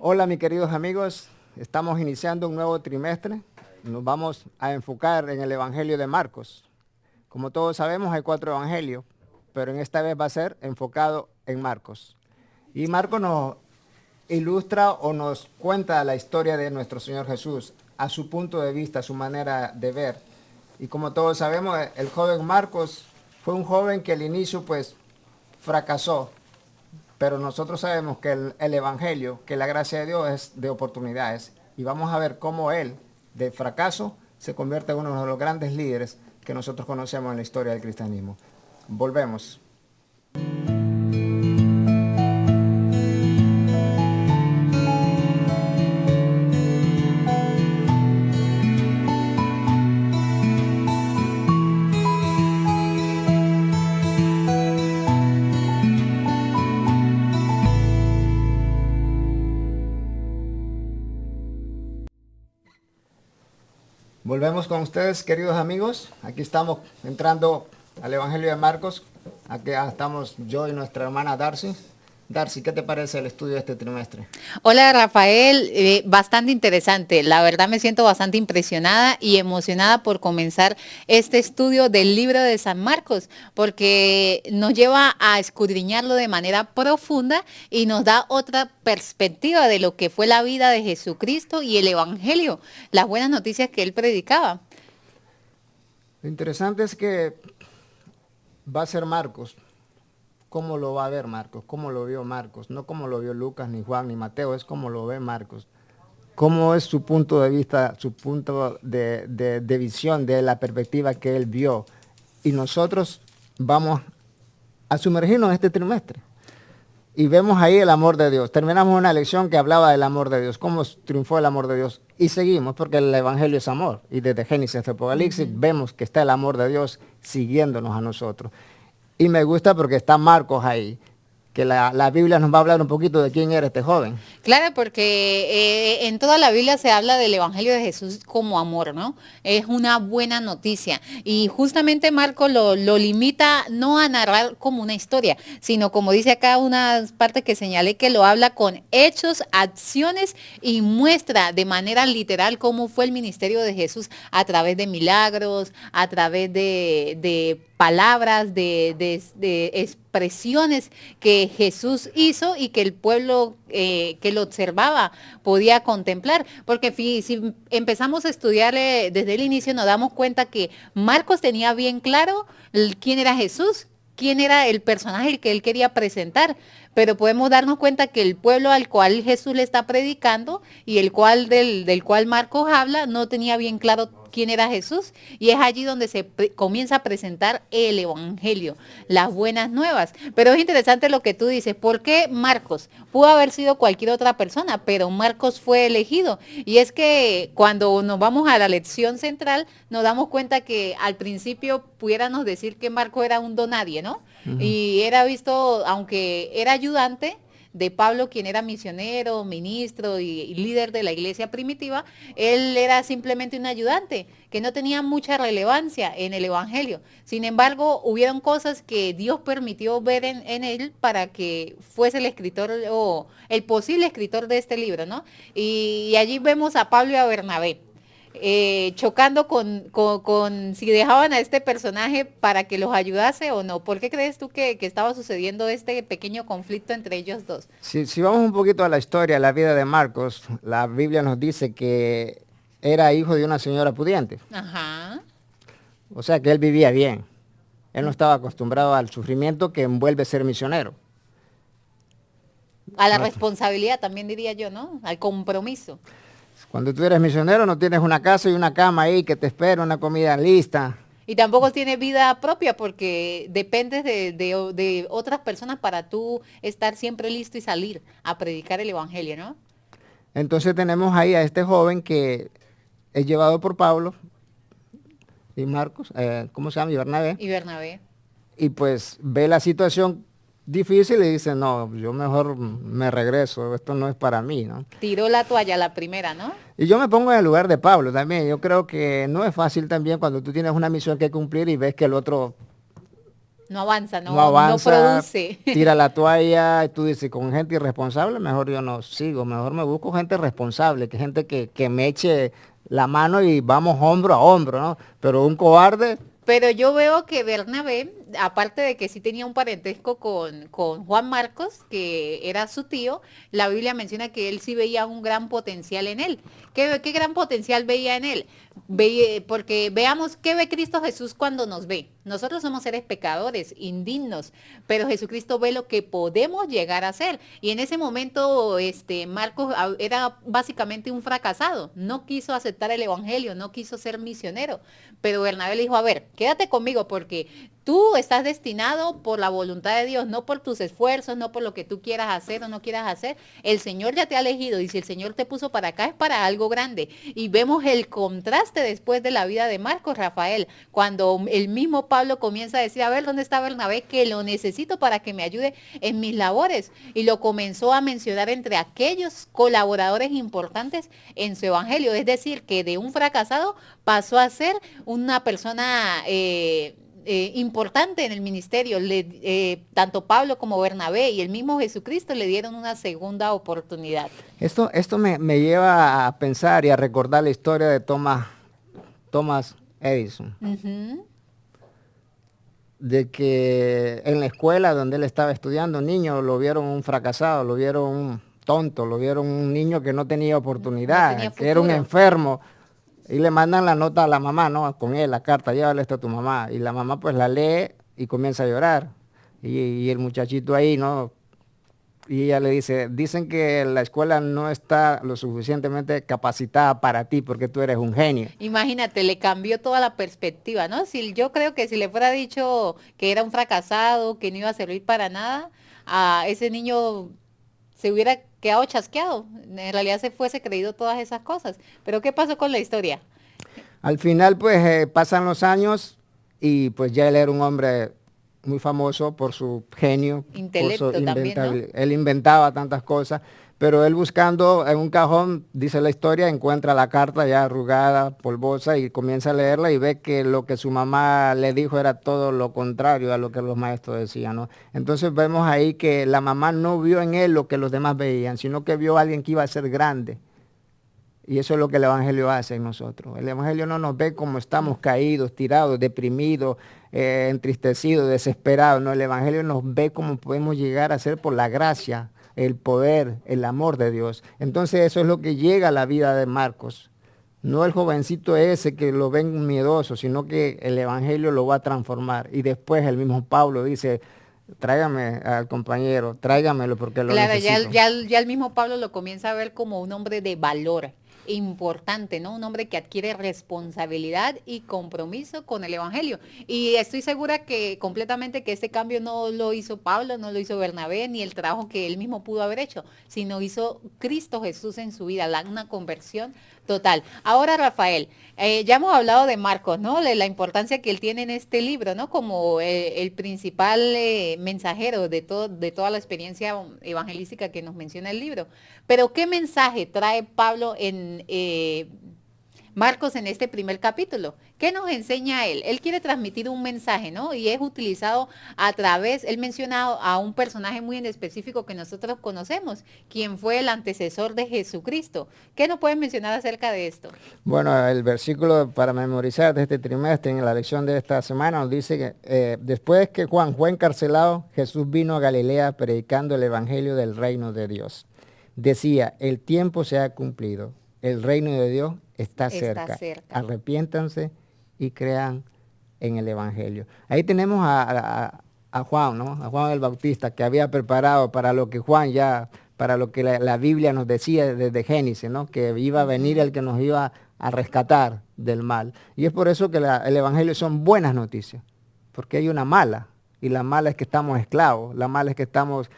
Hola, mis queridos amigos. Estamos iniciando un nuevo trimestre. Nos vamos a enfocar en el Evangelio de Marcos. Como todos sabemos, hay 4 evangelios, pero en esta vez va a ser enfocado en Marcos. Y Marcos nos ilustra o nos cuenta la historia de nuestro Señor Jesús a su punto de vista, a su manera de ver. Y como todos sabemos, el joven Marcos fue un joven que al inicio pues fracasó, pero nosotros sabemos que el Evangelio, que la gracia de Dios es de oportunidades. Y vamos a ver cómo él, de fracaso, se convierte en uno de los grandes líderes que nosotros conocemos en la historia del cristianismo. Volvemos. Volvemos con ustedes, queridos amigos. Aquí estamos entrando al Evangelio de Marcos. Aquí estamos yo y nuestra hermana Darcy. Darcy, ¿qué te parece el estudio de este trimestre? Hola Rafael, bastante interesante. La verdad me siento bastante impresionada y emocionada por comenzar este estudio del libro de San Marcos, porque nos lleva a escudriñarlo de manera profunda y nos da otra perspectiva de lo que fue la vida de Jesucristo y el Evangelio, las buenas noticias que él predicaba. Lo interesante es que va a ser Marcos. ¿Cómo lo va a ver Marcos? ¿Cómo lo vio Marcos? No como lo vio Lucas, ni Juan, ni Mateo, es como lo ve Marcos. ¿Cómo es su punto de vista, su punto de visión, de la perspectiva que él vio? Y nosotros vamos a sumergirnos en este trimestre. Y vemos ahí el amor de Dios. Terminamos una lección que hablaba del amor de Dios, cómo triunfó el amor de Dios. Y seguimos, porque el Evangelio es amor. Y desde Génesis hasta Apocalipsis vemos que está el amor de Dios siguiéndonos a nosotros. Y me gusta porque está Marcos ahí, que la Biblia nos va a hablar un poquito de quién era este joven. Claro, porque en toda la Biblia se habla del Evangelio de Jesús como amor, ¿no? Es una buena noticia. Y justamente Marco lo limita no a narrar como una historia, sino como dice acá una parte que señalé, que lo habla con hechos, acciones y muestra de manera literal cómo fue el ministerio de Jesús a través de milagros, a través de palabras, de expresiones que Jesús hizo y que el pueblo que lo observaba podía contemplar. Porque si empezamos a estudiar desde el inicio, nos damos cuenta que Marcos tenía bien claro quién era Jesús, quién era el personaje que él quería presentar, pero podemos darnos cuenta que el pueblo al cual Jesús le está predicando y el cual del cual Marcos habla no tenía bien claro quién era Jesús, y es allí donde comienza a presentar el Evangelio, las buenas nuevas. Pero es interesante lo que tú dices, ¿por qué Marcos? Pudo haber sido cualquier otra persona, pero Marcos fue elegido. Y es que cuando nos vamos a la lección central, nos damos cuenta que al principio pudiéramos decir que Marcos era un donadie, ¿no? Y era visto, aunque era ayudante de Pablo, quien era misionero, ministro y líder de la iglesia primitiva, él era simplemente un ayudante que no tenía mucha relevancia en el Evangelio. Sin embargo, hubieron cosas que Dios permitió ver en él para que fuese el escritor o el posible escritor de este libro, ¿no? Y allí vemos a Pablo y a Bernabé. Chocando con si dejaban a este personaje para que los ayudase o no. ¿Por qué crees tú que estaba sucediendo este pequeño conflicto entre ellos dos? Si vamos un poquito a la historia, a la vida de Marcos, la Biblia nos dice que era hijo de una señora pudiente. Ajá. O sea que él vivía bien. Él no estaba acostumbrado al sufrimiento que envuelve ser misionero. A la No, responsabilidad también diría yo, ¿no? Al compromiso. cuando tú eres misionero no tienes una casa y una cama ahí que te espera, una comida lista. Y tampoco tiene vida propia porque dependes de otras personas para tú estar siempre listo y salir a predicar el Evangelio, ¿no? Entonces tenemos ahí a este joven que es llevado por Pablo y Marcos, ¿cómo se llama? Y Bernabé. Y Bernabé. Y pues ve la situación difícil y dice, no, yo mejor me regreso, esto no es para mí, ¿no? Tiró la toalla la primera, ¿no? Y yo me pongo en el lugar de Pablo también. Yo creo que no es fácil también cuando tú tienes una misión que cumplir y ves que el otro No avanza, no no avanza, produce. tira la toalla, y tú dices, con gente irresponsable, mejor yo no sigo, mejor me busco gente responsable, que gente que me eche la mano y vamos hombro a hombro, ¿no? Pero un cobarde, Pero yo veo que Bernabé, aparte de que sí tenía un parentesco con Juan Marcos, que era su tío, la Biblia menciona que él sí veía un gran potencial en él. ¿Qué gran potencial veía en él? Porque veamos qué ve Cristo Jesús cuando nos ve. Nosotros somos seres pecadores, indignos, pero Jesucristo ve lo que podemos llegar a ser. Y en ese momento, Marcos era básicamente un fracasado. No quiso aceptar el evangelio, no quiso ser misionero. Pero Bernabé le dijo, a ver, quédate conmigo porque tú estás destinado por la voluntad de Dios, no por tus esfuerzos, no por lo que tú quieras hacer o no quieras hacer. El Señor ya te ha elegido y si el Señor te puso para acá es para algo grande. Y vemos el contraste después de la vida de Marcos, Rafael, cuando el mismo Pablo comienza a decir, a ver, ¿dónde está Bernabé? Que lo necesito para que me ayude en mis labores. Y lo comenzó a mencionar entre aquellos colaboradores importantes en su evangelio. Es decir, que de un fracasado pasó a ser una persona importante en el ministerio. Tanto Pablo como Bernabé y el mismo Jesucristo le dieron una segunda oportunidad. esto me lleva a pensar y a recordar la historia de Thomas Edison, Ujú. de que en la escuela donde él estaba estudiando, niños lo vieron un fracasado, lo vieron un tonto, lo vieron un niño que no tenía No tenía oportunidad, que era un futuro. enfermo. Y le mandan la nota a la mamá, ¿no? Con él, la carta, llévale esto a tu mamá. Y la mamá pues la lee y comienza a llorar. Y el muchachito ahí, ¿no? Y ella le dice, dicen que la escuela no está lo suficientemente capacitada para ti porque tú eres un genio. Imagínate, le cambió toda la perspectiva, ¿no? Si yo creo que si le fuera dicho que era un fracasado, que no iba a servir para nada, a ese niño se hubiera quedado chasqueado. En realidad se fuese creído todas esas cosas. Pero ¿qué pasó con la historia? Al final pues pasan los años y pues ya él era un hombre muy famoso por su genio, por su Intelecto también, ¿no? inventabilidad. Él inventaba tantas cosas, pero él buscando en un cajón, dice la historia, encuentra la carta ya arrugada, polvosa y comienza a leerla y ve que lo que su mamá le dijo era todo lo contrario a lo que los maestros decían, ¿no? Entonces vemos ahí que la mamá no vio en él lo que los demás veían, sino que vio a alguien que iba a ser grande. Y eso es lo que el Evangelio hace en nosotros. El Evangelio no nos ve como estamos caídos, tirados, deprimidos, entristecidos, desesperados. No, el Evangelio nos ve como podemos llegar a ser por la gracia, el poder, el amor de Dios. Entonces eso es lo que llega a la vida de Marcos. No el jovencito ese que lo ven miedoso, sino que el Evangelio lo va a transformar. Y después el mismo Pablo dice, tráigame al compañero, tráigamelo porque lo Claro, necesito. ya el mismo Pablo lo comienza a ver como un hombre de valor importante, ¿no? Un hombre que adquiere responsabilidad y compromiso con el Evangelio. Y estoy segura que completamente que este cambio no lo hizo Pablo, no lo hizo Bernabé, ni el trabajo que él mismo pudo haber hecho, sino hizo Cristo Jesús en su vida, una conversión total. Ahora, Rafael, ya hemos hablado de Marcos, ¿no? De la importancia que él tiene en este libro, ¿no? Como el principal mensajero de toda la experiencia evangelística que nos menciona el libro. Pero ¿qué mensaje trae Pablo en Marcos en este primer capítulo? ¿Qué nos enseña él? Él quiere transmitir un mensaje, ¿no? Y es utilizado a través, él menciona a un personaje muy en específico que nosotros conocemos, quien fue el antecesor de Jesucristo. ¿Qué nos pueden mencionar acerca de esto? Bueno, el versículo para memorizar de este trimestre en la lección de esta semana nos dice que después que Juan fue encarcelado, Jesús vino a Galilea predicando el evangelio del reino de Dios. Decía, el tiempo se ha cumplido, el reino de Dios está Está cerca. cerca. Arrepiéntanse y crean en el evangelio. Ahí tenemos a Juan, ¿no? A Juan el Bautista, que había preparado para lo que Juan ya, para lo que la Biblia nos decía desde Génesis, ¿no? Que iba a venir el que nos iba a rescatar del mal. Y es por eso que el evangelio son buenas noticias, porque hay una mala, y la mala es que estamos esclavos, la mala es que estamos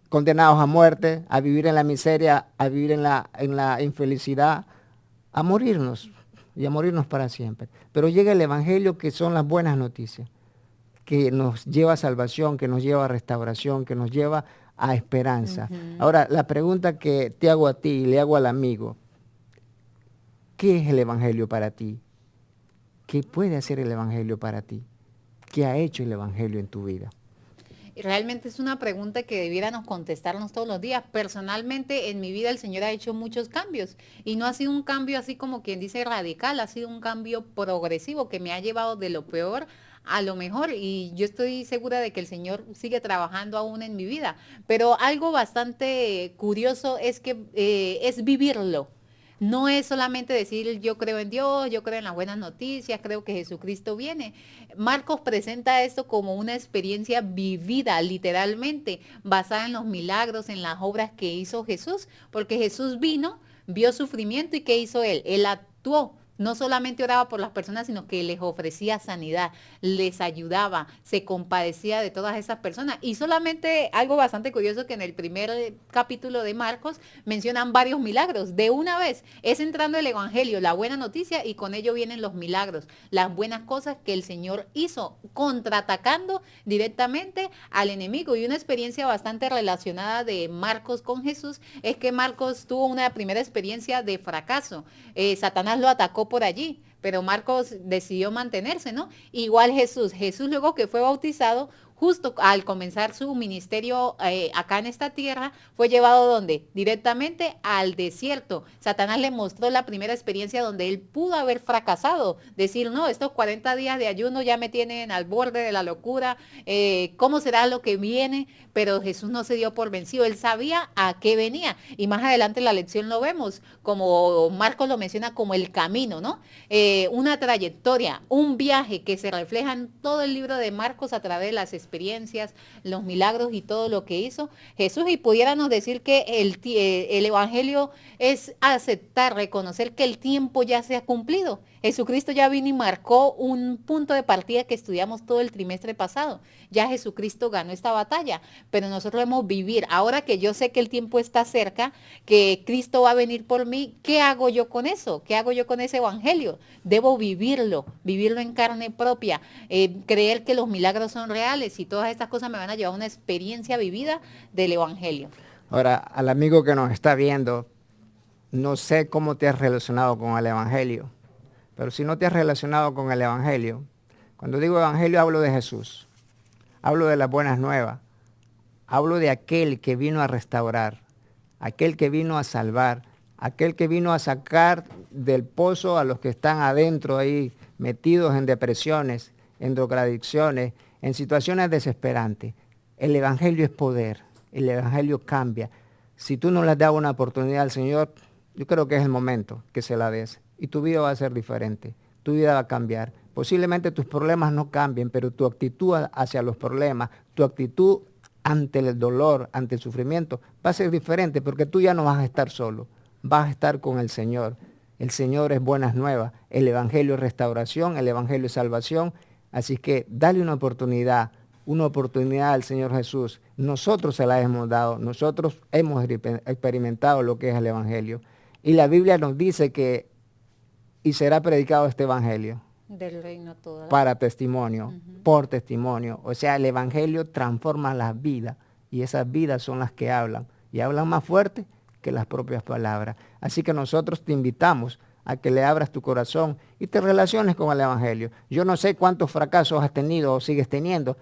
condenados a muerte, a vivir en la miseria, a vivir en la infelicidad, a morirnos y a morirnos para siempre. Pero llega el evangelio que son las buenas noticias, que nos lleva a salvación, que nos lleva a restauración, que nos lleva a esperanza. Ujú. Ahora, la pregunta que te hago a ti y le hago al amigo, ¿qué es el evangelio para ti? ¿Qué puede hacer el evangelio para ti? ¿Qué ha hecho el Evangelio en tu vida? Y realmente es una pregunta que debiéramos contestarnos todos los días. Personalmente, en mi vida el Señor ha hecho muchos cambios y no ha sido un cambio así como quien dice radical, ha sido un cambio progresivo que me ha llevado de lo peor a lo mejor y yo estoy segura de que el Señor sigue trabajando aún en mi vida. Pero algo bastante curioso es que es vivirlo. No es solamente decir yo creo en Dios, yo creo en las buenas noticias, creo que Jesucristo viene. Marcos presenta esto como una experiencia vivida, literalmente, basada en los milagros, en las obras que hizo Jesús, porque Jesús vino, vio sufrimiento y ¿qué hizo él? Él actuó. No solamente oraba por las personas, sino que les ofrecía sanidad, les ayudaba, se compadecía de todas esas personas. Y solamente algo bastante curioso que en el primer capítulo de Marcos mencionan varios milagros. De una vez es entrando el Evangelio, la buena noticia, y con ello vienen los milagros, las buenas cosas que el Señor hizo, contraatacando directamente al enemigo. Y una experiencia bastante relacionada de Marcos con Jesús es que Marcos tuvo una primera experiencia de fracaso. Satanás lo atacó por allí, pero Marcos decidió mantenerse, ¿no? Igual Jesús luego que fue bautizado, justo al comenzar su ministerio acá en esta tierra, fue llevado ¿dónde? Directamente al desierto. Satanás le mostró la primera experiencia donde él pudo haber fracasado, decir, no, estos 40 días de ayuno ya me tienen al borde de la locura, ¿cómo será lo que viene? Pero Jesús no se dio por vencido, él sabía a qué venía. Y más adelante en la lección lo vemos, como Marcos lo menciona como el camino, ¿no? Una trayectoria, un viaje que se refleja en todo el libro de Marcos a través de las experiencias, los milagros y todo lo que hizo Jesús. Y pudiéramos decir que el Evangelio es aceptar, reconocer que el tiempo ya se ha cumplido. Jesucristo ya vino y marcó un punto de partida que estudiamos todo el trimestre pasado. Ya Jesucristo ganó esta batalla, pero nosotros debemos vivir. Ahora que yo sé que el tiempo está cerca, que Cristo va a venir por mí, ¿qué hago yo con eso? ¿Qué hago yo con ese Evangelio? Debo vivirlo en carne propia, creer que los milagros son reales y todas estas cosas me van a llevar a una experiencia vivida del Evangelio. Ahora, al amigo que nos está viendo, no sé cómo te has relacionado con el Evangelio, pero si no te has relacionado con el Evangelio, cuando digo Evangelio hablo de Jesús, hablo de las buenas nuevas, hablo de aquel que vino a restaurar, aquel que vino a salvar, aquel que vino a sacar del pozo a los que están adentro ahí, metidos en depresiones, en drogadicciones, en situaciones desesperantes. El Evangelio es poder, el Evangelio cambia. Si tú no le has dado una oportunidad al Señor, yo creo que es el momento que se la des. Y tu vida va a ser diferente, tu vida va a cambiar. Posiblemente tus problemas no cambien, pero tu actitud hacia los problemas, tu actitud ante el dolor, ante el sufrimiento, va a ser diferente porque tú ya no vas a estar solo, vas a estar con el Señor. El Señor es buenas nuevas, el Evangelio es restauración, el Evangelio es salvación. Así que dale una oportunidad al Señor Jesús. Nosotros se la hemos dado, nosotros hemos experimentado lo que es el Evangelio. Y la Biblia nos dice que y será predicado este Evangelio. Del reino todo. Para testimonio, por testimonio. O sea, el Evangelio transforma las vidas y esas vidas son las que hablan. Y hablan más fuerte que las propias palabras. Así que nosotros te invitamos a que le abras tu corazón y te relaciones con el Evangelio. Yo no sé cuántos fracasos has tenido o sigues teniendo,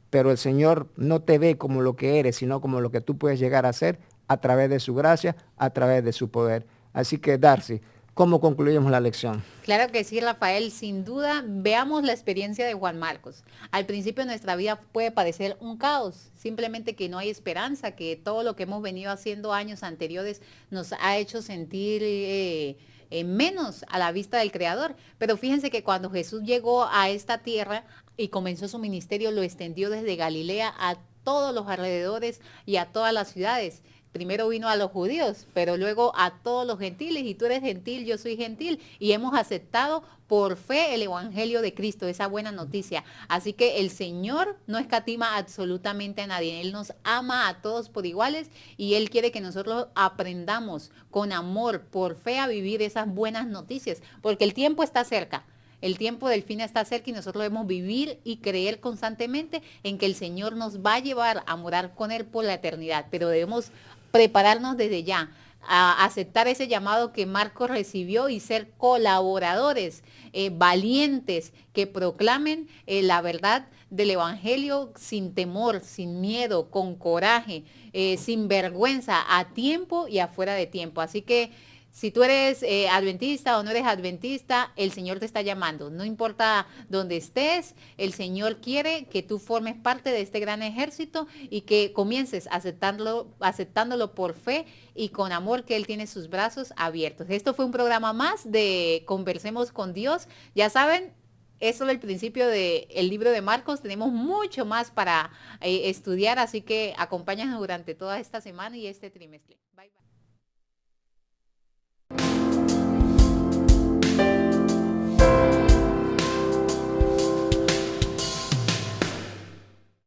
pero el Señor no te ve como lo que eres, sino como lo que tú puedes llegar a ser a través de su gracia, a través de su poder. Así que, Darcy, ¿cómo concluimos la lección? Claro que sí, Rafael, sin duda, veamos la experiencia de Juan Marcos. Al principio nuestra vida puede parecer un caos, simplemente que no hay esperanza, que todo lo que hemos venido haciendo años anteriores nos ha hecho sentir menos a la vista del Creador. Pero fíjense que cuando Jesús llegó a esta tierra y comenzó su ministerio, lo extendió desde Galilea a todos los alrededores y a todas las ciudades. Primero vino a los judíos, pero luego a todos los gentiles, y tú eres gentil, yo soy gentil, y hemos aceptado por fe el Evangelio de Cristo, esa buena noticia. Así que el Señor no escatima absolutamente a nadie, Él nos ama a todos por iguales, y Él quiere que nosotros aprendamos con amor, por fe, a vivir esas buenas noticias, porque el tiempo está cerca. El tiempo del fin está cerca y nosotros debemos vivir y creer constantemente en que el Señor nos va a llevar a morar con Él por la eternidad, pero debemos prepararnos desde ya, a aceptar ese llamado que Marcos recibió y ser colaboradores valientes que proclamen la verdad del Evangelio sin temor, sin miedo, con coraje, sin vergüenza, a tiempo y afuera de tiempo. Así que si tú eres adventista o no eres adventista, el Señor te está llamando. No importa dónde estés, el Señor quiere que tú formes parte de este gran ejército y que comiences aceptándolo por fe y con amor, que Él tiene sus brazos abiertos. Esto fue un programa más de Conversemos con Dios. Ya saben, es solo el principio del libro de Marcos. Tenemos mucho más para estudiar, así que acompáñanos durante toda esta semana y este trimestre. Bye, bye.